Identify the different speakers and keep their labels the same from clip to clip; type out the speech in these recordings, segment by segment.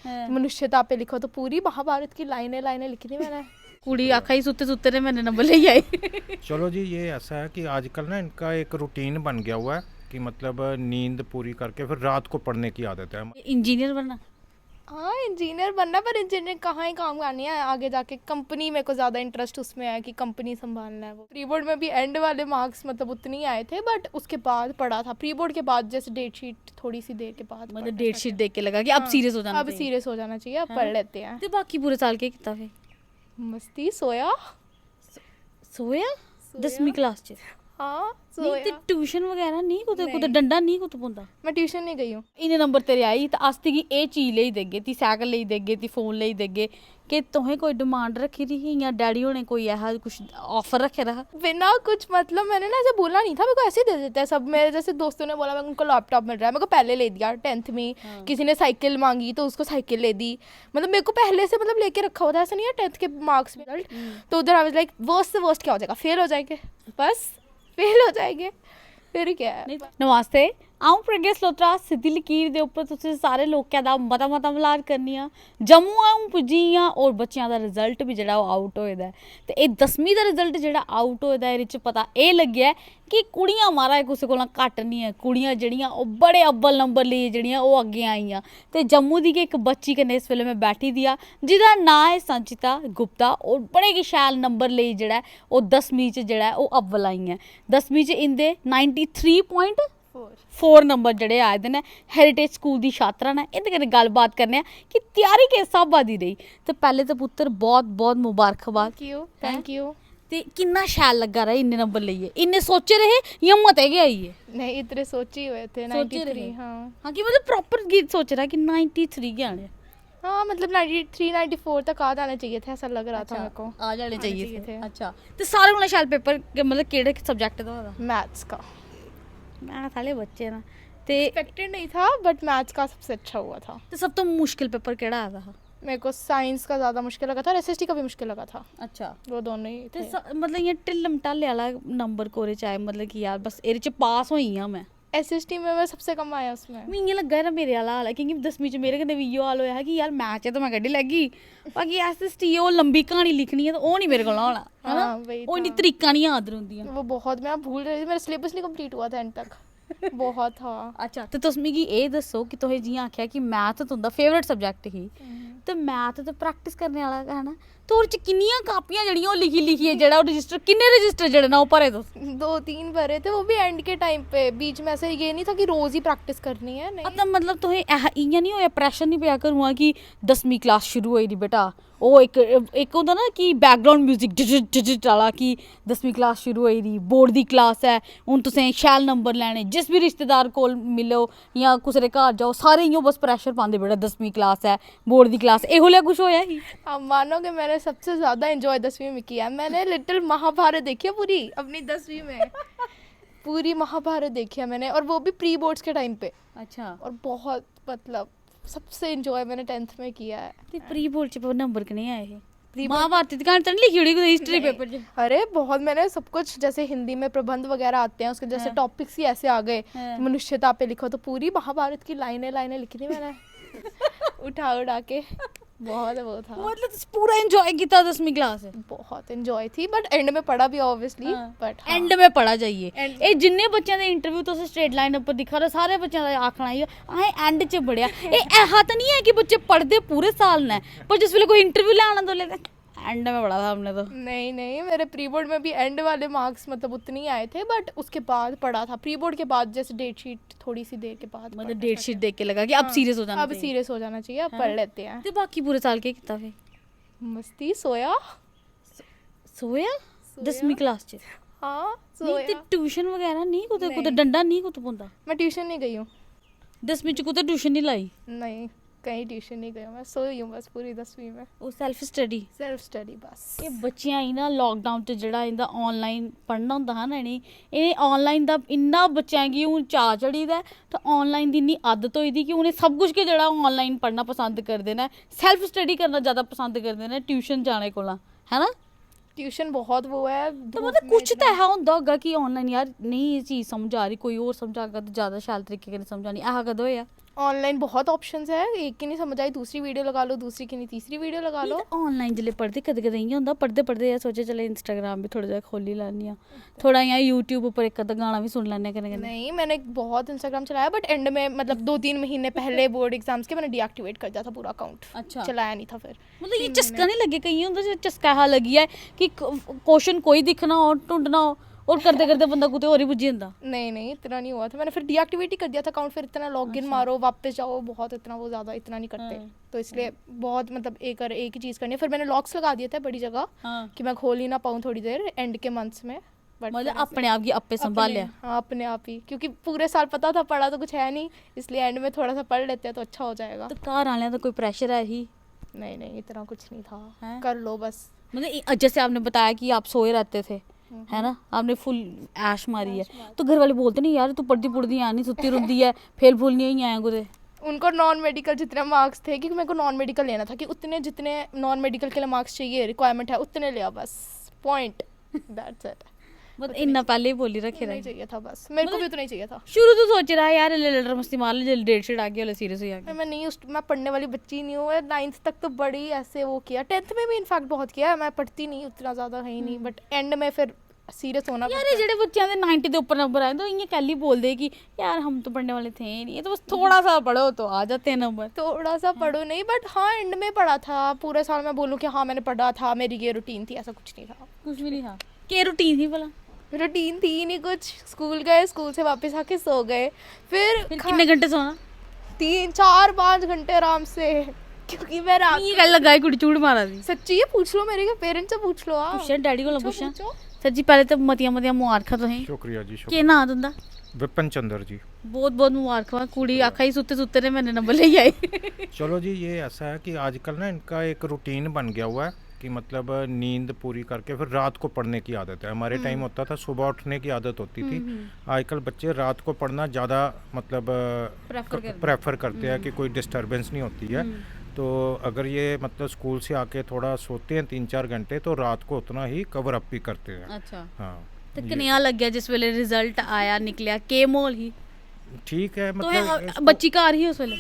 Speaker 1: मनुष्यता पे लिखो, तो पूरी महाभारत की लाइनें लाइनें लिखी थी मैंने।
Speaker 2: कुड़ी आखा ही सुते सुते ने मैंने नंबर ले आई।
Speaker 3: चलो जी, ये ऐसा है कि आजकल ना इनका एक रूटीन बन गया हुआ है कि मतलब नींद पूरी करके फिर रात को पढ़ने की आदत है।
Speaker 2: इंजीनियर बनना?
Speaker 1: हाँ, इंजीनियर बनना, पर इंजीनियर कहाँ ही काम करनी है आगे जाके। कंपनी, मेरे को ज़्यादा इंटरेस्ट उसमें है कि कंपनी संभालना है। वो प्री बोर्ड में भी एंड वाले मार्क्स मतलब उतने ही आए थे, बट उसके बाद पढ़ा था प्री बोर्ड के बाद, जैसे डेट शीट थोड़ी सी देर के बाद
Speaker 2: मतलब डेट शीट देख के लगा कि अब सीरियस हो जाना
Speaker 1: अब सीरियस हो जाना चाहिए, अब पढ़ लेते हैं।
Speaker 2: ते बाकी पूरे साल के कितना फे
Speaker 1: मस्ती, सोया
Speaker 2: सोया 10वीं क्लास च?
Speaker 1: हाँ
Speaker 2: नहीं ते
Speaker 1: सोया।
Speaker 2: ट्यूशन वगैरह नहीं कुते डंडा नहीं कुते पौंदा?
Speaker 1: मैं ट्यूशन नहीं गई हूँ।
Speaker 2: इन्ने नंबर तेरे आई तो अस तुगी एह् चीज लेई देगे, ती सैकल लेई देगे, ती फोन लेई देगे, कि तुहें कोई डिमांड रखी दी ही या डैडी होने कोई ऐसा कुछ ऑफर रखे रहा?
Speaker 1: बिना कुछ मतलब मैंने ना ऐसे बोला नहीं था, मेरे को ऐसे ही दे देते हैं सब। मेरे जैसे दोस्तों ने बोला, मैं उनको लैपटॉप मिल रहा है, मेरे को पहले ले दिया 10th में। किसी ने साइकिल मांगी तो उसको साइकिल ले दी। मतलब मेरे को पहले से मतलब लेके रखा हुआ था, ऐसा नहीं है 10th के मार्क्स रिजल्ट तो उधर आई वाज लाइक वर्स्ट से वर्स्ट क्या हो जाएगा, फेल हो जाएंगे, बस फेल हो जाएंगे, फिर क्या है।
Speaker 2: नमस्ते, आऊँ प्रज्ञा सलोत्रा, सीधी लकीर दे उपर तुसीं सारे लोकें दा मता मता मलार करनी आ। जम्मू आऊँ पुज्जी आं और बच्चों दा रिजल्ट भी जेह्ड़ा ओह् आउट होए दा ऐ। ते एह् 10वीं दा रिजल्ट जेह्ड़ा आउट होए दा एह्दे च पता एह् लग्गेआ ऐ कि कुड़ियां महाराज कुसै कोला घट्ट नहीं है। कुड़ियां जेह्ड़ियां ओह् बड़े अव्वल नंबर लेइयै जेह्ड़ियां ओह् अग्गें आइयां। ते जम्मू दी गै इक बच्ची कन्नै इस वेल्ले मैं बैठी दी आ, जेह्दा नांऽ ऐ संचिता गुप्ता। और बड़े गै शैल नंबर लेई जेह्ड़ा ऐ ओह् 10वीं च जेह्ड़ा ऐ ओह् अव्वल आई ऐ। 10वीं च इंदे 93.4 नंबर जेह्ड़े आए दे न। हैरीटेज स्कूल दी छात्रा न, इंदे कन्नै गल्लबात करने आं कि त्यारी किस स्हाबा दी रेही। ते पैह्ले ते पुत्तर बहुत बहुत मुबारकबाद।
Speaker 1: Thank you.
Speaker 2: ते किन्ना शैल लग्गा रहा इन्ने नंबर लेइयै? इन्ने सोचे रहे या मते गै आई है?
Speaker 1: नहीं, इतने सोचे ही हुए थे।
Speaker 2: सोचे
Speaker 1: 93।
Speaker 2: रहे?
Speaker 1: हाँ
Speaker 2: हाँ, कि मतलब प्रॉपर गीत सोच रहा कि 93 के आने?
Speaker 1: हाँ, मतलब 93 94 तक आ जाने चाहिए थे, ऐसा लग रहा था मेरे को।
Speaker 2: आ जाने चाहिए
Speaker 1: थे।
Speaker 2: अच्छा, ते सारे कोला शैल पेपर मतलब केड़े सब्जेक्ट दा होदा?
Speaker 1: मैथ्स का।
Speaker 2: मैथ आह्ले बच्चे ना। ते
Speaker 1: एक्सपेक्टेड नहीं था, बट मैथ्स का सबसे अच्छा हुआ था।
Speaker 2: ते सब तो मुश्किल पेपर केड़ा आया था?
Speaker 1: मेरे को साइंस का ज़्यादा मुश्किल लगा था और एसएसटी का भी मुश्किल लगा था।
Speaker 2: अच्छा,
Speaker 1: वो दोनों ही
Speaker 2: ते
Speaker 1: थे।
Speaker 2: मतलब इ'यां ढिल्लम ढाले आह्ला नंबर कोरे च आए, मतलब कि यार बस एह्दे च पास होई आं मैं?
Speaker 1: एसएसटी में मैं सबसे कम आया उसमें।
Speaker 2: मिगी इ'यां लग्गा ना मेरे आह्ला हाल है, क्योंकि 10वीं च मेरे कन्नै भी इ'यो हाल होया हा कि यार मैथ च तो मैं कड्ढी लैगी, बाकी एसएसटी ओह् लंबी क्हानी लिखनी है तो ओह् नहीं मेरे कोला होना, है ना?
Speaker 1: हाँ, वही
Speaker 2: ओह् इन्नी
Speaker 1: था।
Speaker 2: तरीकां नहीं याद रौंह्दियां।
Speaker 1: वो बहुत मैं भूल रही थी, मेरा सिलेबस नहीं कंप्लीट हुआ था एंड तक। बहुत था।
Speaker 2: अच्छा, ते तुस मिगी एह् दस्सो कि तुसें जि'यां आखेआ कि मैथ तुं'दा फेवरेट सब्जैक्ट ही, ते मैथ ते प्रैक्टिस करने आह्ला गै है ना, ते ओह्दे च किन्नियां कापियां जेह्ड़ियां ओह् लिखियै जेह्ड़ा ओह् रजिस्टर, किन्ने रजिस्टर जेह्ड़े ना ओह् भरे तुस?
Speaker 1: 2-3 भरे थे, वो भी एंड के टाइम पे। बीच में ऐसे ये नहीं था कि रोज ही प्रैक्टिस करनी है, नहीं।
Speaker 2: मतलब तुसें इ'यां नहीं होया, प्रैशर नहीं पेआ घरूं कि 10वीं क्लास शुरू होई दी बेटा, ओह् इक होंदा ना कि बैकग्राउंड म्यूजिक डिजिट आह्ला कि 10वीं क्लास शुरू होई दी, बोर्ड दी क्लास है, हून तुसें शैल नंबर लैने, जिस बी रिश्तेदार कोल मिलो या कुसै दे घर जाओ सारे इ'यां बस प्रैशर पांदे बेटा 10वीं क्लास है, बोर्ड दी क्लास, एहो जेहा कुछ होया ही?
Speaker 1: आप मानोगे मैंने सबसे ज़्यादा एंजॉय 10वीं में किया। मैंने लिटिल महाभारत देखी है पूरी अपनी 10वीं में। पूरी महाभारत देखी है मैंने, और वो भी प्री बोर्ड्स के टाइम पे।
Speaker 2: अच्छा,
Speaker 1: और बहुत मतलब सबसे एंजॉय मैंने 10th में किया है।
Speaker 2: ते प्री बोर्ड च नंबर कनेह् आए हे? महाभारत दी क्हानी तो नहीं लिखी होड़ी कुदै हिस्ट्री पेपर च?
Speaker 1: अरे बहुत, मैंने सब कुछ, जैसे हिंदी में प्रबंध वगैरह आते हैं उसके जैसे टॉपिक्स ही ऐसे आ गए। मनुष्यता पे लिखो, तो पूरी महाभारत की लाइनें लाइनें लिखी थी मैंने। उठा के बहुत वो था।
Speaker 2: मतलब तुस पूरा एंजॉय कीता 10वीं क्लास?
Speaker 1: बहुत एंजॉय थी, बट एंड में पढ़ा भी ऑब्वियसली, बट
Speaker 2: एंड में पढ़ा जाइए। ਇਹ ਜਿੰਨੇ ਬੱਚਿਆਂ ਦੇ ਇੰਟਰਵਿਊ ਤੁਸੀਂ ਸਟ੍ਰੇਟ ਲਾਈਨ ਉੱਪਰ ਦਿਖਾ ਰਹੇ ਸਾਰੇ ਬੱਚਿਆਂ ਦਾ ਆਖਣਾ ਹੀ ਆਹ ਐਂਡ 'ਚ ਪੜਿਆ। ਇਹ ਐਹਾ ਤਾਂ ਨਹੀਂ ਹੈ ਕਿ ਬੱਚੇ ਪੜ੍ਹਦੇ ਪੂਰੇ ਸਾਲ ਨੇ, ਪਰ ਜਿਸ ਵੇਲੇ ਕੋਈ ਇੰਟਰਵਿਊ ਲੈਣ ਆਉਂਦਾ ਲੈ एंड में पढ़ा था हमने तो।
Speaker 1: नहीं, मेरे प्री बोर्ड में भी एंड वाले मार्क्स मतलब उतने ही आए थे, बट उसके बाद पढ़ा था। प्री बोर्ड के बाद जैसे डेट शीट थोड़ी सी देर के बाद,
Speaker 2: मतलब डेट शीट देख के लगा कि अब सीरियस हो जाना
Speaker 1: अब सीरियस हो जाना चाहिए, अब पढ़ लेते हैं।
Speaker 2: ते बाकी पूरे साल के कितना फे?
Speaker 1: मस्ती, सोया
Speaker 2: सोया 10वीं क्लास च?
Speaker 1: हाँ
Speaker 2: नहीं ते
Speaker 1: सोया।
Speaker 2: ट्यूशन वगैरह नहीं कुते डंडा नहीं कुते पौंदा?
Speaker 1: मैं ट्यूशन नहीं गई हूँ।
Speaker 2: 10वीं च कुते ट्यूशन नहीं लाई?
Speaker 1: नहीं, कहीं ट्यूशन नहीं गई हूँ, मैं सोई हूँ बस पूरी 10वीं में।
Speaker 2: ਉਹ ਸੈਲਫ ਸਟੱਡੀ?
Speaker 1: सेल्फ स्टडी बस।
Speaker 2: ਇਹ ਬੱਚਿਆਂ ਹੀ ਨਾ ਲੋਕਡਾਊਨ 'ਚ ਜਿਹੜਾ ਇਹਦਾ ਆਨਲਾਈਨ ਪੜ੍ਹਨਾ ਹੁੰਦਾ ਹੈ ਨਾ, ਇਹ ਆਨਲਾਈਨ ਦਾ ਇੰਨਾ ਬੱਚਿਆਂ ਗੀ ਹੁਣ ਚਾਅ ਚੜੀ ਦਾ ਤਾਂ ਆਨਲਾइन ਦੀ ਇੰਨੀ ਆਦਤ ਹੋਈ ਦੀ ਕਿ ਉਹਨੇ ਸਭ ਕੁਝ ਕਿ ਜਿਹੜਾ ਆਨਲਾਈਨ ਪੜ੍ਹਨਾ ਪਸੰਦ ਕਰਦੇ ਨੇ, ਸੈਲਫ ਸਟੱਡੀ ਕਰਨਾ ਜ਼ਿਆਦਾ ਪਸੰਦ ਕਰਦੇ ਨੇ ਟਿਊਸ਼ਨ ਜਾਣੇ ਕੋਲਾਂ, ਹੈ ਨਾ?
Speaker 1: ट्यूशन बहुत वो है।
Speaker 2: ਤਾਂ ਮਤਲਬ ਕੁਛ ਤਾਂ ਇਹ ਹੁੰਦਾ ਹੋਗਾ ਕਿ ਆਨਲਾਈਨ ਯਾਰ ਨਹੀਂ ਇਹ ਚੀਜ਼ ਸਮਝ ਆ ਰਹੀ, ਕੋਈ ਹੋਰ ਸਮਝਾਗਾ ਤਾਂ ਜ਼ਿਆਦਾ ਸ਼ੈਲ ਤਰੀਕੇ ਨਾਲ ਸਮਝ ਆਣੀ, ਇਹ ਕਦੋਂ ਹੋਇਆ?
Speaker 1: ऑनलाइन बहुत ऑप्शंस है, एक की नहीं समझ आई दूसरी वीडियो लगा लो, दूसरी की नहीं तीसरी वीडियो लगा लो।
Speaker 2: ऑनलाइन जिले पढ़दे कद कद इ'यां होंदा पढ़दे पढ़दे यार सोचे चले इंस्टाग्राम भी थोड़ा जेहा खोली लैन्नी आं, थोड़ा इ'यां यूट्यूब उप्पर एक अद्धा गाना भी सुन लैन्ने कन्नै कन्नै।
Speaker 1: नहीं, मैंने बहुत इंस्टाग्राम चलाया बट एंड में मतलब 2-3 महीने पहले बोर्ड एग्जाम्स के मैंने डीएक्टिवेट कर दिया था पूरा अकाउंट।
Speaker 2: अच्छा।
Speaker 1: चलाया नहीं था फिर।
Speaker 2: मतलब ये चस्का नहीं लगे, कहीं होंदा जो चस्का हा लगी है कि क्वेश्चन कोई दिखना हो ढूंढना हो और करते करते बंदा कुते और ही पुज्जी जंदा।
Speaker 1: नहीं इतना नहीं हुआ था, मैंने फिर डीएक्टिवेट ही कर दिया था अकाउंट, फिर इतना लॉगिन मारो वापस जाओ, बहुत इतना वो ज़्यादा इतना नहीं करते। तो इसलिए बहुत मतलब एक ही चीज़ करनी है। फिर मैंने लॉक्स लगा दिए थे बड़ी जगह कि मैं खोल ही ना पाऊँ थोड़ी देर एंड के मंथ्स में।
Speaker 2: मतलब अपने आप की आपे संभालिया।
Speaker 1: हाँ अपने आप ही, क्योंकि पूरे साल पता था पढ़ा तो कुछ है नहीं, इसलिए एंड में थोड़ा सा पढ़ लेते हैं तो अच्छा हो जाएगा।
Speaker 2: तो घर वाले का कोई प्रेशर है ही?
Speaker 1: नहीं इतना कुछ नहीं था,
Speaker 2: हैं?
Speaker 1: कर लो बस।
Speaker 2: मतलब जैसे आपने बताया कि आप सोए रहते थे, है ना, आपने फुल ऐश मारी है, तो घर वाले बोलते नहीं यार तू पढ़ती पुढ़ती आ नहीं, सुती रुंदी है, फेल फूल नहीं आया कुछ?
Speaker 1: उनको नॉन मेडिकल जितने मार्क्स थे, क्योंकि मेरे को नॉन मेडिकल लेना था, कि उतने जितने नॉन मेडिकल के लिए मार्क्स चाहिए रिक्वायरमेंट है उतने लिया बस, पॉइंट, दैट्स इट।
Speaker 2: मतलब इतना पहले ही बोली रखे
Speaker 1: नहीं
Speaker 2: रहे।
Speaker 1: चाहिए था बस, मेरे को भी उतना ही चाहिए था।
Speaker 2: शुरू तो सोच रहा है यार ले लड़ मस्ती मार ले, जल्दी डेट शीट आ गया, सीरियस हो गया।
Speaker 1: मैं नहीं मैं पढ़ने वाली बच्ची नहीं हूँ। 9th तक तो बड़ी ऐसे वो किया, 10th में भी इनफैक्ट बहुत किया, मैं पढ़ती नहीं उतना ज़्यादा है ही नहीं, बट एंड में फिर सीरियस होना
Speaker 2: यार ये जेडे बच्चों के 90 के ऊपर नंबर आए तो इन्हें कल ही बोल दे कि यार हम तो पढ़ने वाले थे ही नहीं, ये तो बस थोड़ा सा पढ़ो तो आ जाते हैं नंबर।
Speaker 1: थोड़ा सा पढ़ो नहीं, बट हाँ एंड में पढ़ा था पूरे साल। मैं बोलूँ कि हाँ मैंने पढ़ा था, मेरी ये रूटीन थी, ऐसा कुछ नहीं था।
Speaker 2: कुछ भी नहीं था? क्या रूटीन थी भला?
Speaker 1: रूटीन थी ही नहीं कुछ, स्कूल गए, स्कूल से वापस आके सो गए, फिर
Speaker 2: कितने घंटे सोना?
Speaker 1: 3-4-5 घंटे आराम से, क्योंकि मैं रात
Speaker 2: ये गल लगाई कुड़ी चूड़ मारा दी।
Speaker 1: सच्ची है, पूछ लो मेरे पेरेंट्स से, पूछ लो आप।
Speaker 2: पूछा डैडी को पूछा।
Speaker 1: पूछो।
Speaker 2: सर जी पहले तो मतियां मतियां मुबारखां तुसें।
Speaker 3: शुक्रिया जी,
Speaker 2: के
Speaker 3: शुक्रिया।
Speaker 2: नाम तुंदा?
Speaker 3: विपिन चंद्र जी।
Speaker 2: बहुत बहुत मुबारखां, कुड़ी आखा ही सुते सुते ने मैंने नंबर ले आई।
Speaker 3: चलो जी, ये ऐसा है कि आजकल ना इनका एक रूटीन बन गया हुआ है कि मतलब नींद पूरी करके फिर रात को पढ़ने की आदत है। हमारे टाइम होता था सुबह उठने की आदत होती थी, आजकल बच्चे रात को पढ़ना ज़्यादा मतलब प्रेफर करते हैं कि कोई डिस्टरबेंस नहीं होती है। तो अगर ये मतलब स्कूल से आके थोड़ा सोते हैं 3-4 घंटे तो रात को उतना ही कवर अप भी करते हैं।
Speaker 2: अच्छा।
Speaker 3: हाँ
Speaker 2: तो कन्या लग गया जिस वेले रिजल्ट आया निकलिया के मोल ही
Speaker 3: ठीक है,
Speaker 2: तो
Speaker 3: मतलब
Speaker 2: बच्ची घर ही उस वेले?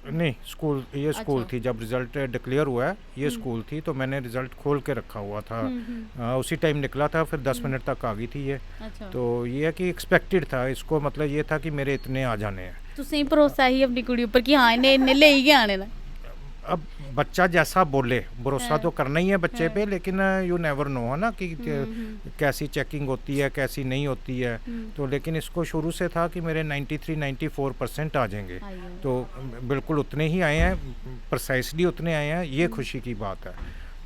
Speaker 3: नहीं, स्कूल, ये स्कूल
Speaker 2: अच्छा।
Speaker 3: थी जब रिजल्ट डिक्लेयर हुआ है, ये स्कूल थी, तो मैंने रिजल्ट खोल के रखा हुआ था। उसी टाइम निकला था, फिर 10 मिनट तक आ गई थी ये।
Speaker 2: अच्छा।
Speaker 3: तो ये है कि एक्सपेक्टेड था इसको, मतलब ये था कि मेरे इतने आ जाने हैं।
Speaker 2: तुसें भरोसा ही अपनी कुड़ी ऊपर कि हाँ इन्हें ले ही आने ना?
Speaker 3: अब बच्चा जैसा बोले, भरोसा तो करना ही है बच्चे पे, लेकिन यू नेवर नो है ना कि कैसी चेकिंग होती है कैसी नहीं होती है। तो लेकिन इसको शुरू से था कि मेरे 93-94% आ जाएंगे, तो बिल्कुल उतने ही आए हैं, प्रिसाइसली उतने आए हैं, ये खुशी की बात है।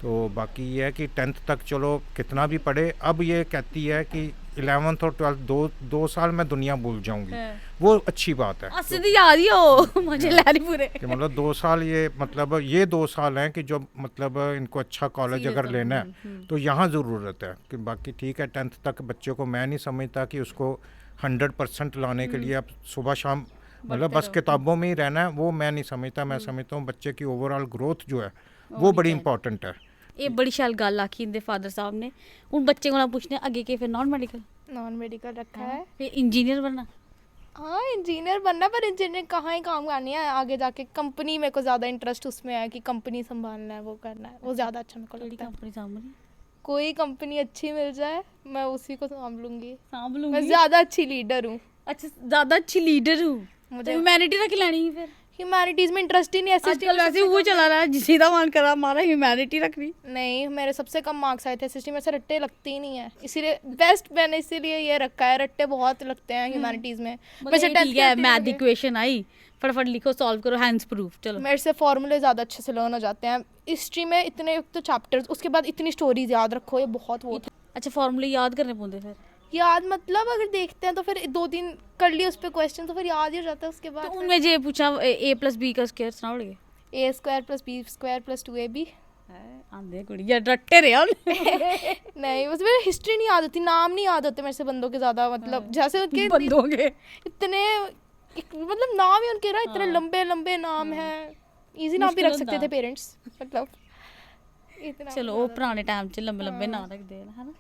Speaker 3: तो बाकी ये है कि 10th तक चलो कितना भी पढ़े, अब ये कहती है कि 11th और 12th दो साल मैं दुनिया भूल जाऊंगी, वो अच्छी बात है।
Speaker 2: असदी याद ही हो मुझे लहरी पूरे
Speaker 3: कि मतलब 2 साल ये मतलब ये 2 साल हैं कि जो मतलब इनको अच्छा कॉलेज अगर लेना है तो यहाँ ज़रूरत है कि बाकी ठीक है 10th तक बच्चे को मैं नहीं समझता कि उसको 100% लाने के लिए अब सुबह शाम मतलब बस किताबों में ही रहना है, वो मैं नहीं समझता। मैं समझता हूँ बच्चे की ओवरऑल ग्रोथ जो है वो बड़ी इंपॉर्टेंट है।
Speaker 2: ये बड़ी शैल गल आखी इंदे फादर साहब ने। हूँ बच्चे को पूछने अगे के फिर नॉन
Speaker 1: मेडिकल रखा है,
Speaker 2: फिर इंजीनियर बनना?
Speaker 1: हाँ इंजीनियर बनना, पर इंजीनियर कहाँ ही काम करनी है आगे जाके। कंपनी मेरे को ज़्यादा इंटरेस्ट उसमें है कि कंपनी संभालना है, वो करना है, वो ज़्यादा अच्छा मेरे को लगता है।
Speaker 2: कंपनी सामने
Speaker 1: कोई कंपनी अच्छी मिल जाए मैं उसी को संभालूंगी।
Speaker 2: संभालूंगी?
Speaker 1: मैं ज़्यादा अच्छी लीडर हूँ।
Speaker 2: अच्छा ज़्यादा अच्छी लीडर हूँ, मुझे ह्यूमैनिटी रख लेनी है फिर?
Speaker 1: ह्यूमैनिटीज़ में इंटरेस्ट ही नहीं है।
Speaker 2: आजकल वैसे वो चला रहा है जिसका मन करा हमारा ह्यूमैनिटी रखनी।
Speaker 1: नहीं, मेरे सबसे कम मार्क्स आए थे एसएसटी में से, रट्टे लगते ही नहीं है, इसीलिए बेस्ट मैंने इसीलिए ये रखा है। रट्टे बहुत लगते हैं ह्यूमैनिटीज़ में।
Speaker 2: वैसे ठीक है, मैथ इक्वेशन आई फटाफट लिखो सॉल्व करो हैंड्स प्रूफ, चलो
Speaker 1: मेरे से फॉर्मूले ज़्यादा अच्छे से लर्न हो जाते हैं। हिस्ट्री में इतने तो चैप्टर्स, उसके बाद इतनी स्टोरीज याद रखो, ये बहुत वो।
Speaker 2: अच्छा फार्मूले याद करने पौंदे फिर?
Speaker 1: याद मतलब अगर देखते हैं तो फिर 2-3 कर लिए उस पर क्वेश्चन तो फिर याद ही हो जाता है। उसके बाद
Speaker 2: तो उनमें जे पूछा a+b का स्क्वायर सुनाओगे?
Speaker 1: a² + b² + 2ab
Speaker 2: आंदे कुड़िया रट्टे रे यार।
Speaker 1: नहीं बस मेरे हिस्ट्री नहीं याद होती, नाम नहीं याद होते मेरे से बंदों के ज़्यादा, मतलब जैसे उनके
Speaker 2: बंदों के
Speaker 1: इतने मतलब नाम ही उनके ना इतने लंबे लंबे नाम हैं, इजी नाम भी रख सकते थे पेरेंट्स, मतलब इतना।
Speaker 2: चलो वो पुराने टाइम च लंबे लंबे नाम रख दे है ना।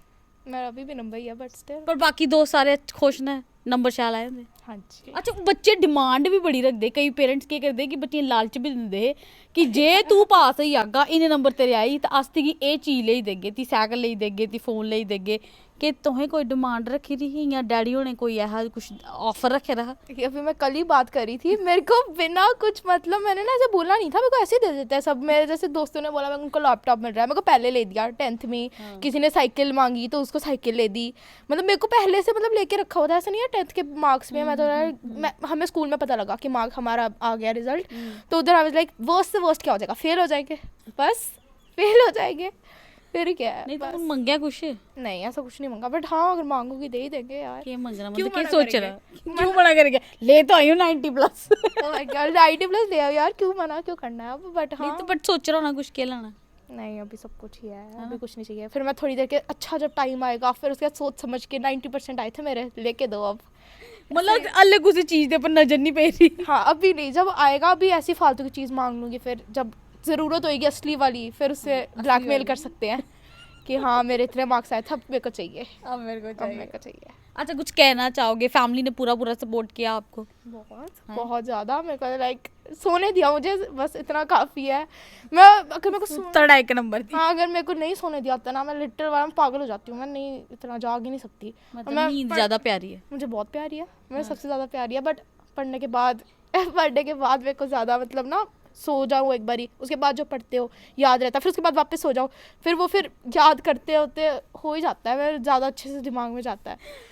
Speaker 1: मेरा अभी भी नंबर ही है बट स्टिल।
Speaker 2: पर बाकी दोस्त सारे खुश ने नंबर शैल आए होंदे?
Speaker 1: हाँ जी।
Speaker 2: अच्छा बच्चे डिमांड भी बड़ी रखते, कई पेरेंट्स केह् करदे कि बच्चे लालच भी दिंदे कि जे तू पास होई जागा इन्ने नंबर तेरे आई तो अस तुगी एह् चीज़ लेई देगे, ती सैकल लेई देगे, ती फोन लेई देगे। कि तुहें कोई डिमांड रखी दी ही या डैडी होने कोई ऐसा कुछ ऑफर रखे रहा?
Speaker 1: अभी मैं कल ही बात करी थी, मेरे को बिना कुछ मतलब मैंने ना ऐसे बोला नहीं था, मेरे को ऐसे ही दे देते हैं सब। मेरे जैसे दोस्तों ने बोला मैं उनको लैपटॉप मिल रहा है, मेरे को पहले ले दिया 10th में। किसी ने साइकिल मांगी तो उसको साइकिल ले दी। मतलब मेरे को पहले से मतलब लेके रखा हुआ था, ऐसा नहीं है 10th के मार्क्स में। मैं तो हमें स्कूल में पता लगा कि मार्क हमारा आ गया रिजल्ट, तो उधर आई वाज लाइक वर्स्ट से वर्स्ट क्या हो जाएगा, फेल हो जाएंगे, बस फेल हो जाएंगे, फिर क्या है।
Speaker 2: नहीं तो मंगया कुछ?
Speaker 1: नहीं ऐसा कुछ नहीं मांगा, बट हाँ अगर मांगोगी दे ही देंगे यार।
Speaker 2: क्या मंगना
Speaker 1: क्यों
Speaker 2: मतलब क्या
Speaker 1: मना
Speaker 2: सोच
Speaker 1: करेंगे?
Speaker 2: रहा, क्यों मना करेंगे? ले तो आई हूँ 90+।
Speaker 1: Oh my God, 90+ ले आओ यार, क्यों मना क्यों करना है अब। बट हाँ
Speaker 2: नहीं तो बट सोच रहा होना कुछ क्या लाना?
Speaker 1: नहीं अभी सब कुछ ही है, अभी कुछ नहीं चाहिए। फिर मैं थोड़ी देर के अच्छा जब टाइम आएगा फिर उसके बाद सोच समझ के 90% आए थे मेरे, लेके दो अब।
Speaker 2: मतलब अलग उसी चीज़ दे पर नजर नहीं पे रही।
Speaker 1: हाँ अभी नहीं, जब आएगा अभी ऐसी फालतू की चीज़ मांग लूँगी, फिर जब ज़रूरत होएगी असली वाली फिर उससे ब्लैकमेल कर सकते हैं कि हाँ मेरे इतने मार्क्स आए थे, अब मेरे को चाहिए,
Speaker 2: अब मेरे को
Speaker 1: अब मेरे को चाहिए।
Speaker 2: अच्छा कुछ कहना चाहोगे? फैमिली ने पूरा पूरा सपोर्ट किया आपको?
Speaker 1: बहुत ज़्यादा। मेरे को लाइक सोने दिया, मुझे बस इतना काफ़ी है। मैं अगर मेरे को
Speaker 2: तड़ाई के नंबर थी।
Speaker 1: हाँ अगर मेरे को नहीं सोने दिया होता ना, मैं लिटरल वाला पागल हो जाती हूँ, मैं नहीं इतना जाग ही नहीं सकती।
Speaker 2: मतलब नींद ज़्यादा प्यारी है?
Speaker 1: मुझे बहुत प्यारी है, मुझे सबसे ज़्यादा प्यारी है। बट पढ़ने के बाद मेरे को ज़्यादा मतलब ना सो जाऊँ एक बारी, उसके बाद जो पढ़ते हो याद रहता है, फिर उसके बाद वापस सो जाओ, फिर वो फिर याद करते होते हो ही जाता है, मेरे ज़्यादा अच्छे से दिमाग में जाता है।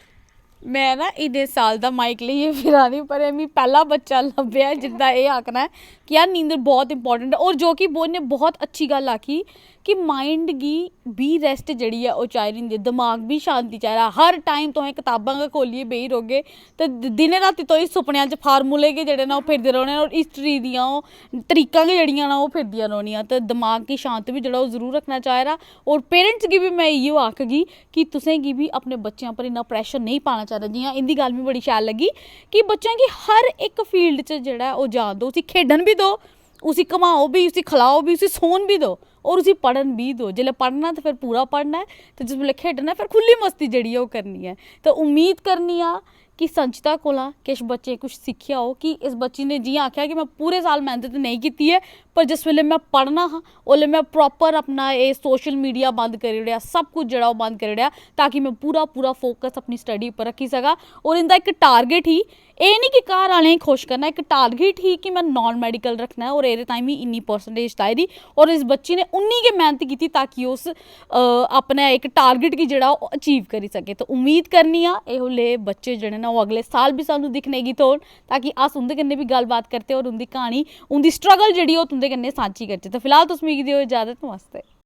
Speaker 2: मैं ना इन्ने साल दा माइक लेइयै फिरा नी, पर मी पहला बच्चा लब्भेआ जिंदा एह् आखना है कि यार नींदर बहुत इंपॉर्टेंट है। और जो कि बोन ने बहुत अच्छी गल आखी कि माइंड गी बी रेस्ट जेह्ड़ी है ओह् चाहिदी होंदी, दमाग बी शांति चाहिदा। हर टाइम तुसें कताबां गै खोलियै बेही रौह्गे ते दिनें रातीं तुसें सुपनेआं च फार्मूले गै जेह्ड़े न ओह् फिरदे रौह्ने, और हिस्ट्री दियां ओह् तरीकां गै जेह्ड़ियां न ओह् फिरदियां रौह्नियां। ते दमाग गी शांत बी जेह्ड़ा ओह् जरूर रखना चाहिदा। और पेरेंट्स गी बी मैं इ'यो आखगी कि तुसें गी बी अपने बच्चें पर इन्ना प्रैशर नहीं पाना चाहिदा। जियां इंदी गल्ल मिगी बड़ी शैल लगी कि बच्चें गी हर इक फील्ड च जेह्ड़ा ओह् जान दो, उसी खेढन बी दो, उसी घमाओ भी, उसी खलाओ भी, उसी सोन भी दो और उसी पढ़न भी दो। जिसलै पढ़ना तो फिर पूरा पढ़ना है, तो जिस बेल्लै खेढना फिर खुल्ली मस्ती जेह्ड़ी है ओह् करनी है। तो उम्मीद करनी आ कि संचिता कोला किश बच्चे कुछ सिक्खेआ हो कि इस बच्ची ने जियां आखेआ कि मैं पूरे साल मेहनत नहीं कीती है, पर जिस वेल्ले मैं पढ़ना हा उसले मैं प्रॉपर अपना ये सोशल मीडिया बंद करी ओड़ेआ, सब कुछ जेह्ड़ा ओह् बंद करी ओड़ेआ ताकि मैं पूरा फोकस अपनी स्टडी पर रखी सकां। और इंदा इक टारगेट ही, एह् नहीं कि घर आह्लें गी खुश करना, इक टारगेट ही कि मैं नॉन मैडिकल रखना है और एह्दे ताईं मिगी इन्नी परसेंटेज चाहिदी। और इस बच्ची ने उन्नी गै मेहनत कीती ताकि उस अपने इक टारगेट गी जेह्ड़ा ओह् अचीव करी सके। तो उम्मीद करनी आ एहो ले बच्चे जेह्ड़े न ओह् अगले साल भी सानूं दिक्खने गी थ्होन, ताकि अस उं'दे कन्नै बी गल्लबात करते और उं'दी क्हानी, उं'दी स्ट्रगल जेह्ड़ी ओह् तुं'दे कन्नै सांझी करचै। तो फिलहाल तुस मिगी देओ इजाजत, नमस्ते।